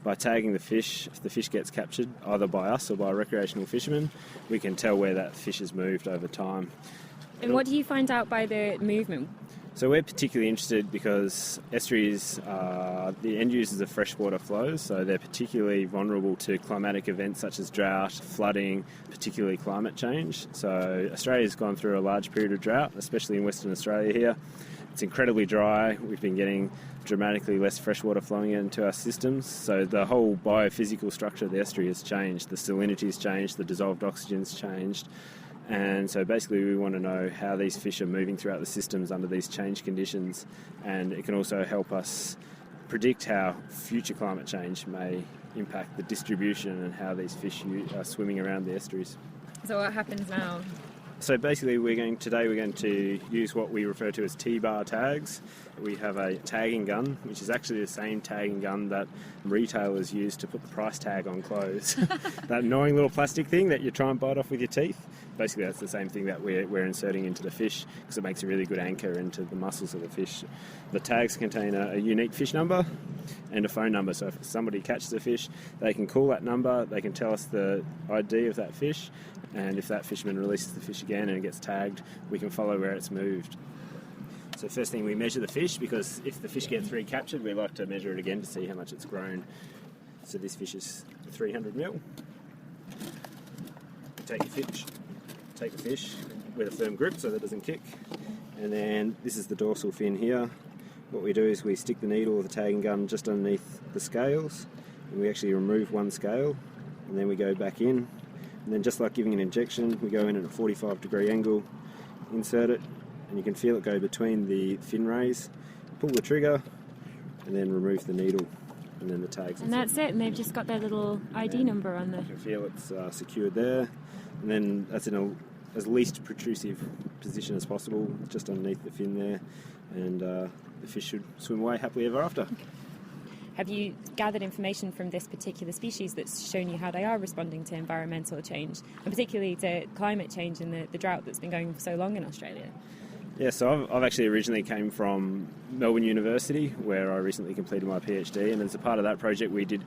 By tagging the fish, if the fish gets captured either by us or by recreational fishermen, we can tell where that fish has moved over time. And what do you find out by the movement? So we're particularly interested because estuaries are the end users of freshwater flows, so they're particularly vulnerable to climatic events such as drought, flooding, particularly climate change. So Australia's gone through a large period of drought, especially in Western Australia here. It's incredibly dry. We've been getting dramatically less freshwater flowing into our systems, so the whole biophysical structure of the estuary has changed. The salinity has changed, the dissolved oxygen's changed. And so basically we want to know how these fish are moving throughout the systems under these changed conditions, and it can also help us predict how future climate change may impact the distribution and how these fish are swimming around the estuaries. So what happens now? So basically today we're going to use what we refer to as T-bar tags. We have a tagging gun, which is actually the same tagging gun that retailers use to put the price tag on clothes. That annoying little plastic thing that you try and bite off with your teeth. Basically that's the same thing that we're inserting into the fish because it makes a really good anchor into the muscles of the fish. The tags contain a unique fish number and a phone number, so if somebody catches a fish, they can call that number, they can tell us the ID of that fish, and if that fisherman releases the fish again and it gets tagged, we can follow where it's moved. So first thing, we measure the fish, because if the fish gets recaptured, we like to measure it again to see how much it's grown. So this fish is 300 mil. Take the fish with a firm grip so that it doesn't kick. And then this is the dorsal fin here. What we do is we stick the needle of the tagging gun just underneath the scales, and we actually remove one scale, and then we go back in. And then just like giving an injection, we go in at a 45-degree angle, insert it, and you can feel it go between the fin rays, pull the trigger, and then remove the needle, and then the tags. And that's it, and they've just got their little ID number on there. You can feel it's secured there, and then that's in as least protrusive position as possible, just underneath the fin there, and the fish should swim away happily ever after. Have you gathered information from this particular species that's shown you how they are responding to environmental change, and particularly to climate change and the drought that's been going for so long in Australia? Yeah, so I've actually originally came from Melbourne University, where I recently completed my PhD, and as a part of that project we did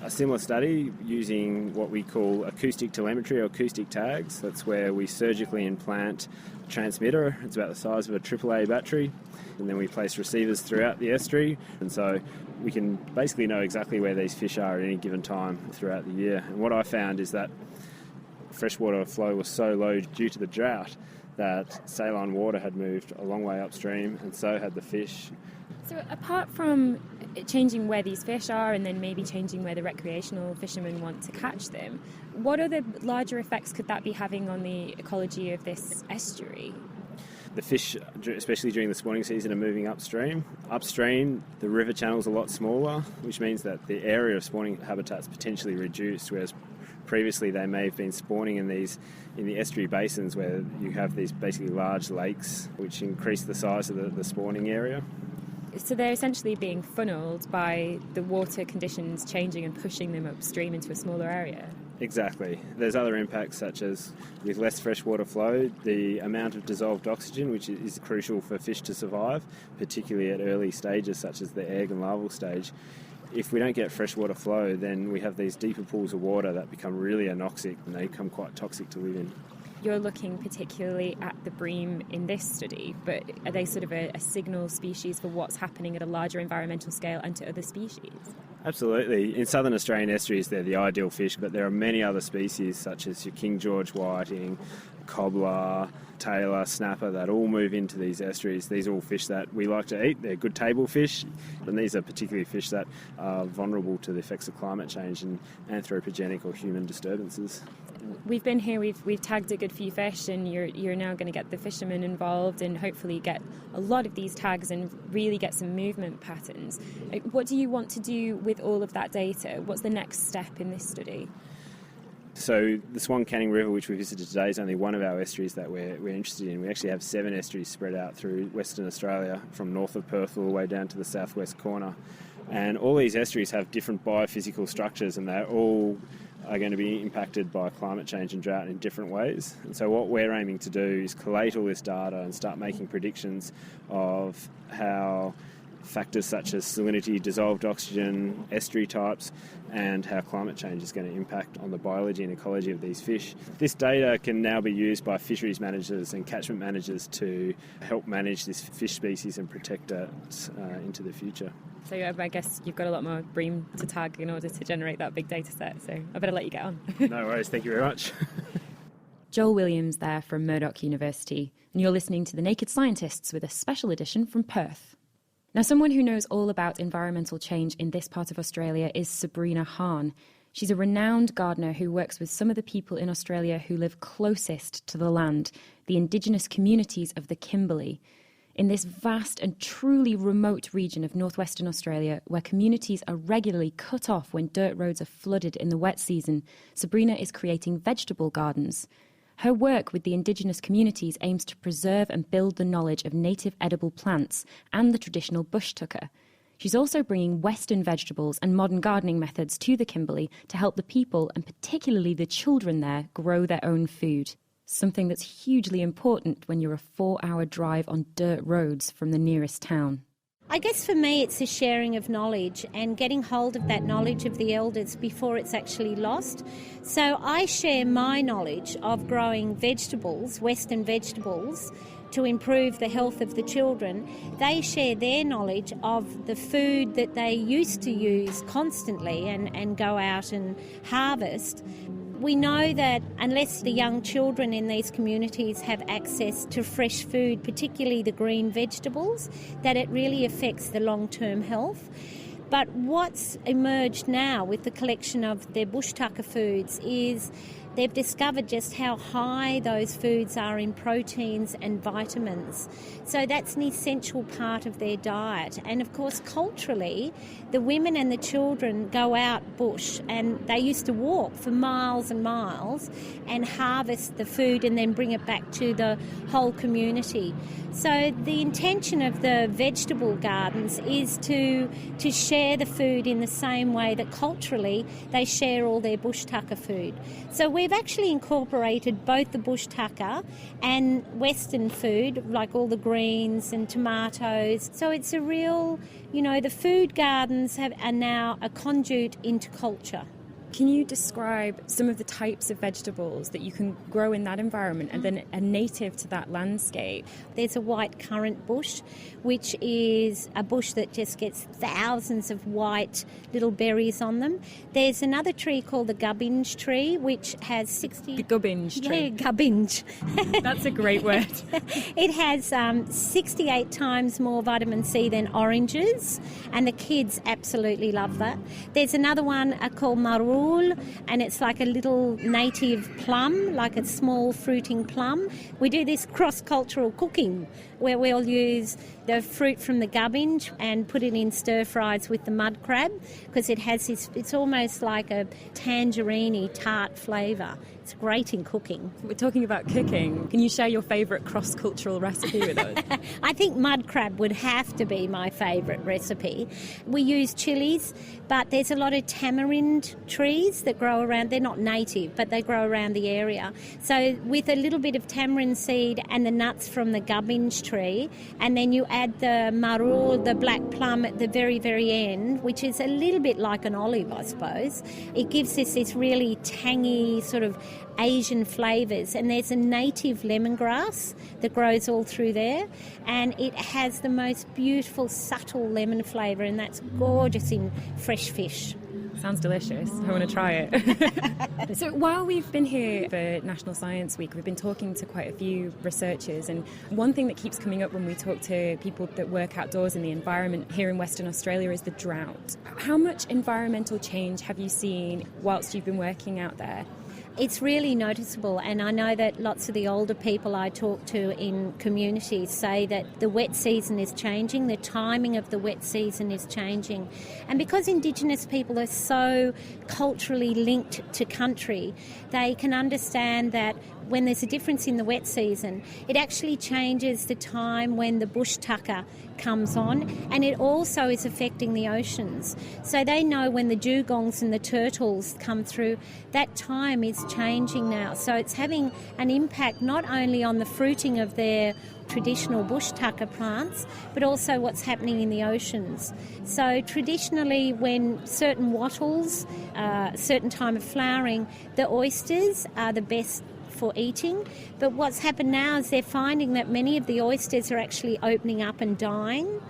a similar study using what we call acoustic telemetry or acoustic tags. That's where we surgically implant a transmitter. It's about the size of a AAA battery, and then we place receivers throughout the estuary, and so we can basically know exactly where these fish are at any given time throughout the year. And what I found is that freshwater flow was so low due to the drought that saline water had moved a long way upstream, and so had the fish. So apart from changing where these fish are and then maybe changing where the recreational fishermen want to catch them, what other larger effects could that be having on the ecology of this estuary? The fish, especially during the spawning season, are moving upstream. Upstream, the river channel's a lot smaller, which means that the area of spawning habitat's potentially reduced, whereas previously they may have been spawning in the estuary basins where you have these basically large lakes which increase the size of the spawning area. So they're essentially being funneled by the water conditions changing and pushing them upstream into a smaller area? Exactly. There's other impacts, such as with less freshwater flow, the amount of dissolved oxygen, which is crucial for fish to survive, particularly at early stages such as the egg and larval stage. If we don't get freshwater flow, then we have these deeper pools of water that become really anoxic, and they become quite toxic to live in. You're looking particularly at the bream in this study, but are they sort of a signal species for what's happening at a larger environmental scale and to other species? Absolutely. In southern Australian estuaries, they're the ideal fish, but there are many other species such as your King George whiting, cobbler, tailor, snapper that all move into these estuaries. These are all fish that we like to eat. They're good table fish, and these are particularly fish that are vulnerable to the effects of climate change and anthropogenic or human disturbances. We've been here, we've tagged a good few fish, and you're now going to get the fishermen involved and hopefully get a lot of these tags and really get some movement patterns. What do you want to do with all of that data? What's the next step in this study? So the Swan Canning River, which we visited today, is only one of our estuaries that we're interested in. We actually have 7 estuaries spread out through Western Australia, from north of Perth all the way down to the southwest corner. And all these estuaries have different biophysical structures, and they're all are going to be impacted by climate change and drought in different ways. And so what we're aiming to do is collate all this data and start making predictions of how factors such as salinity, dissolved oxygen, estuary types, and how climate change is going to impact on the biology and ecology of these fish. This data can now be used by fisheries managers and catchment managers to help manage this fish species and protect it into the future. So I guess you've got a lot more bream to tag in order to generate that big data set, so I better let you get on. No worries, thank you very much. Joel Williams there from Murdoch University, and you're listening to The Naked Scientists with a special edition from Perth. Now, someone who knows all about environmental change in this part of Australia is Sabrina Hahn. She's a renowned gardener who works with some of the people in Australia who live closest to the land, the Indigenous communities of the Kimberley. In this vast and truly remote region of northwestern Australia, where communities are regularly cut off when dirt roads are flooded in the wet season, Sabrina is creating vegetable gardens. Her work with the Indigenous communities aims to preserve and build the knowledge of native edible plants and the traditional bush tucker. She's also bringing Western vegetables and modern gardening methods to the Kimberley to help the people, and particularly the children there, grow their own food. Something that's hugely important when you're a 4-hour drive on dirt roads from the nearest town. I guess for me it's a sharing of knowledge and getting hold of that knowledge of the elders before it's actually lost. So I share my knowledge of growing vegetables, Western vegetables, to improve the health of the children. They share their knowledge of the food that they used to use constantly and go out and harvest. We know that unless the young children in these communities have access to fresh food, particularly the green vegetables, that it really affects the long-term health. But what's emerged now with the collection of their bush tucker foods is they've discovered just how high those foods are in proteins and vitamins. So that's an essential part of their diet. And of course, culturally, the women and the children go out bush and they used to walk for miles and miles and harvest the food and then bring it back to the whole community. So the intention of the vegetable gardens is to share the food in the same way that culturally they share all their bush tucker food. So we've actually incorporated both the bush tucker and Western food, like all the greens and tomatoes. So it's a real, the food gardens are now a conduit into culture. Can you describe some of the types of vegetables that you can grow in that environment and then are native to that landscape? There's a white currant bush, which is a bush that just gets thousands of white little berries on them. There's another tree called the gubbinge tree, which has 60... The gubbinge tree? Yeah, gubbinge. That's a great word. It has 68 times more vitamin C than oranges, and the kids absolutely love that. There's another one called marul, and it's like a little native plum, like a small fruiting plum. We do this cross-cultural cooking where we'll use the fruit from the gubbinge and put it in stir-fries with the mud crab because it has this, it's almost like a tangerine-y tart flavour. It's great in cooking. We're talking about cooking. Can you share your favourite cross-cultural recipe with us? I think mud crab would have to be my favourite recipe. We use chilies, but there's a lot of tamarind trees that grow around. They're not native, but they grow around the area. So with a little bit of tamarind seed and the nuts from the gubbinge tree, and then you add the marul, the black plum at the very, very end, which is a little bit like an olive, I suppose. It gives us this really tangy sort of Asian flavours, and there's a native lemongrass that grows all through there, and it has the most beautiful subtle lemon flavour, and that's gorgeous in fresh fish. Sounds delicious. I want to try it. So while we've been here for National Science Week, we've been talking to quite a few researchers, and one thing that keeps coming up when we talk to people that work outdoors in the environment here in Western Australia is the drought. How much environmental change have you seen whilst you've been working out there? It's really noticeable, and I know that lots of the older people I talk to in communities say that the wet season is changing, the timing of the wet season is changing. And because Indigenous people are so culturally linked to country, they can understand that when there's a difference in the wet season, it actually changes the time when the bush tucker comes on, and it also is affecting the oceans. So they know when the dugongs and the turtles come through, that time is changing now. So it's having an impact not only on the fruiting of their traditional bush tucker plants, but also what's happening in the oceans. So traditionally, when certain wattles, certain time of flowering, the oysters are the best for eating, but what's happened now is they're finding that many of the oysters are actually opening up and dying,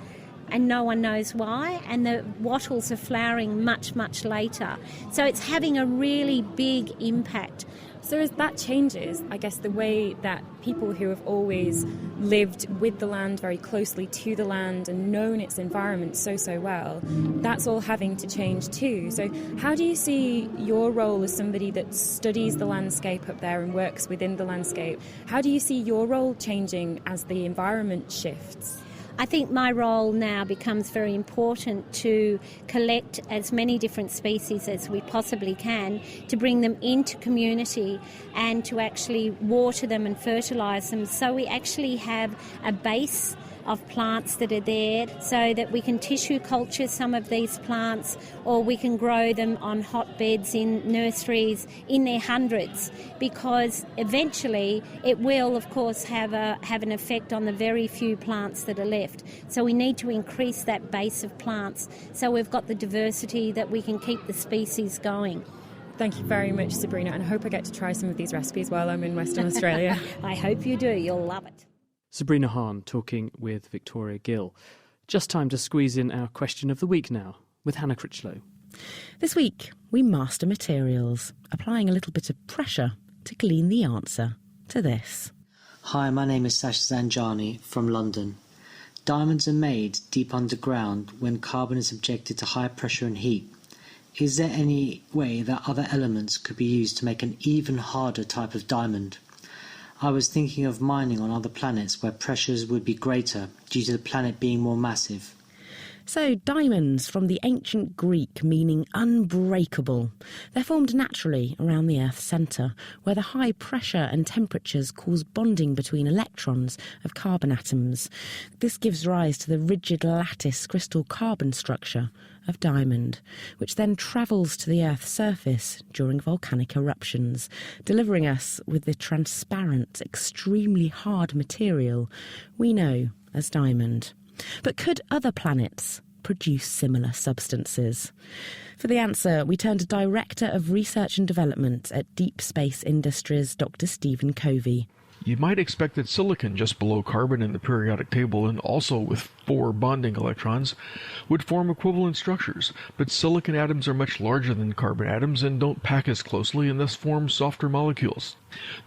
and no one knows why, and the wattles are flowering much, much later. So it's having a really big impact. So as that changes, I guess the way that people who have always lived with the land, very closely to the land, and known its environment so well, that's all having to change too. So how do you see your role as somebody that studies the landscape up there and works within the landscape? How do you see your role changing as the environment shifts? I think my role now becomes very important to collect as many different species as we possibly can, to bring them into community and to actually water them and fertilise them, so we actually have a base of plants that are there, so that we can tissue culture some of these plants, or we can grow them on hotbeds in nurseries in their hundreds, because eventually it will of course have an effect on the very few plants that are left. So we need to increase that base of plants so we've got the diversity that we can keep the species going. Thank you very much, Sabrina, and I hope I get to try some of these recipes while I'm in Western Australia. I hope you do, you'll love it. Sabrina Hahn talking with Victoria Gill. Just time to squeeze in our question of the week now with Hannah Critchlow. This week, we master materials, applying a little bit of pressure to glean the answer to this. Hi, my name is Sash Zanjani from London. Diamonds are made deep underground when carbon is subjected to high pressure and heat. Is there any way that other elements could be used to make an even harder type of diamond? I was thinking of mining on other planets where pressures would be greater due to the planet being more massive. So, diamonds, from the ancient Greek meaning unbreakable. They're formed naturally around the Earth's centre, where the high pressure and temperatures cause bonding between electrons of carbon atoms. This gives rise to the rigid lattice crystal carbon structure of diamond, which then travels to the Earth's surface during volcanic eruptions, delivering us with the transparent, extremely hard material we know as diamond. But could other planets produce similar substances? For the answer, we turn to Director of Research and Development at Deep Space Industries, Dr. Stephen Covey. You might expect that silicon, just below carbon in the periodic table and also with 4 bonding electrons, would form equivalent structures, but silicon atoms are much larger than carbon atoms and don't pack as closely and thus form softer molecules.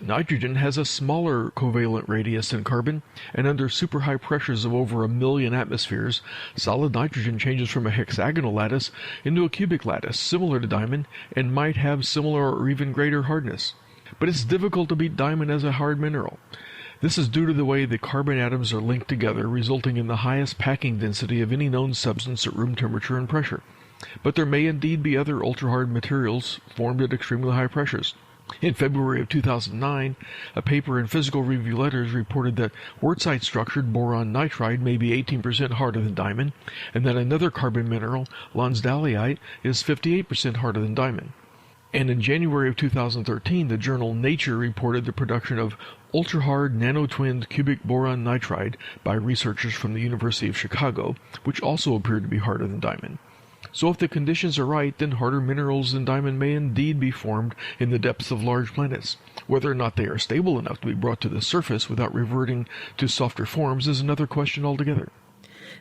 Nitrogen has a smaller covalent radius than carbon, and under super high pressures of over 1 million atmospheres, solid nitrogen changes from a hexagonal lattice into a cubic lattice, similar to diamond, and might have similar or even greater hardness. But it's difficult to beat diamond as a hard mineral. This is due to the way the carbon atoms are linked together, resulting in the highest packing density of any known substance at room temperature and pressure. But there may indeed be other ultra-hard materials formed at extremely high pressures. In February of 2009, a paper in Physical Review Letters reported that Wurtzite-structured boron nitride may be 18% harder than diamond, and that another carbon mineral, lonsdaleite, is 58% harder than diamond. And in January of 2013, the journal Nature reported the production of ultra-hard nano-twinned cubic boron nitride by researchers from the University of Chicago, which also appeared to be harder than diamond. So if the conditions are right, then harder minerals than diamond may indeed be formed in the depths of large planets. Whether or not they are stable enough to be brought to the surface without reverting to softer forms is another question altogether.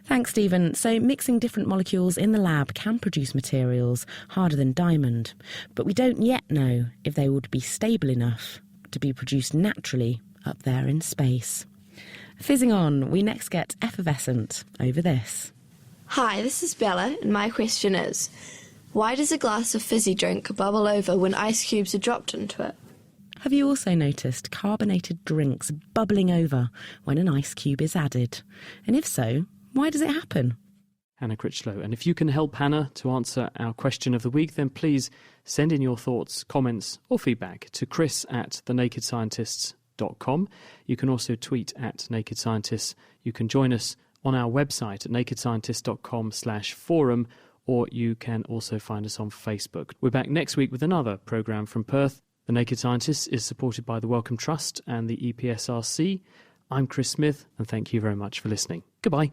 Thanks, Stephen. So mixing different molecules in the lab can produce materials harder than diamond, but we don't yet know if they would be stable enough to be produced naturally up there in space. Fizzing on, we next get effervescent over this. Hi, this is Bella, and my question is, why does a glass of fizzy drink bubble over when ice cubes are dropped into it? Have you also noticed carbonated drinks bubbling over when an ice cube is added? And if so, why does it happen? Hannah Critchlow. And if you can help Hannah to answer our question of the week, then please send in your thoughts, comments or feedback to chris@thenakedscientists.com. You can also tweet at Naked Scientists. You can join us on our website at nakedscientists.com/forum, or you can also find us on Facebook. We're back next week with another programme from Perth. The Naked Scientists is supported by the Wellcome Trust and the EPSRC. I'm Chris Smith, and thank you very much for listening. Goodbye.